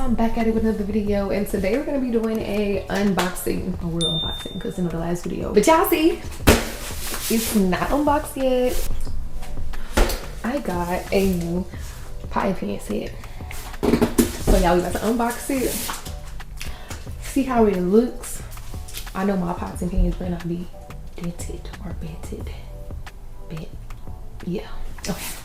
I'm back at it with another video, and today we're gonna be doing a unboxing, a real unboxing, because in the last video, but y'all see, it's not unboxed yet. I got a new potty pan set, so y'all, we about to unbox it, see how it looks. I know my pots and pans may not be dented or bented, but yeah, okay.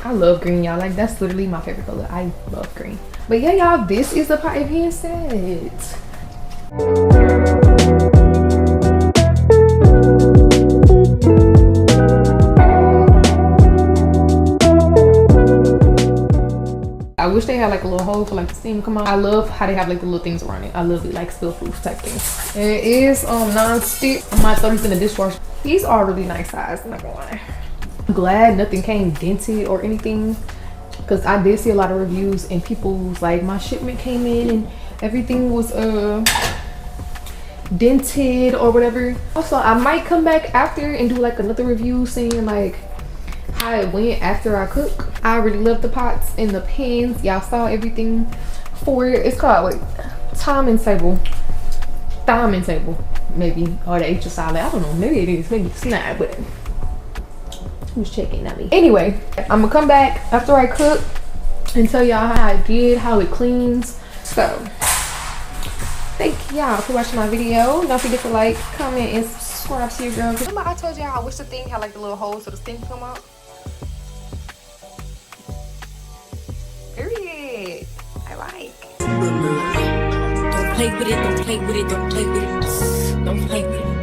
I love green, y'all. Like, that's literally my favorite color. I love green. But yeah, y'all, this is the potty pan set. I wish they had like a little hole for like the steam to come out. I love how they have like the little things around it. I love it, like spill-proof type thing. It is non-stick. I might throw these in the dishwasher. These are really nice size, I'm not gonna lie. I'm glad nothing came dented or anything, because I did see a lot of reviews and people was like, my shipment came in and everything was dented or whatever. Also, I might come back after and do like another review saying like how it went after I cook. I really love the pots and the pans. Y'all saw everything for it. It's called like Thyme maybe, or the H is solid. I don't know, maybe it is, maybe it's not, but who's checking at me? Anyway, I'm gonna come back after I cook and tell y'all how I did, how it cleans. So thank y'all for watching my video. Don't forget to like, comment, and subscribe to your girl. Remember I told y'all I wish the thing had like the little holes so the steam can come out? Period. I like. Don't play with it, don't play with it, don't play with it. Don't play with it.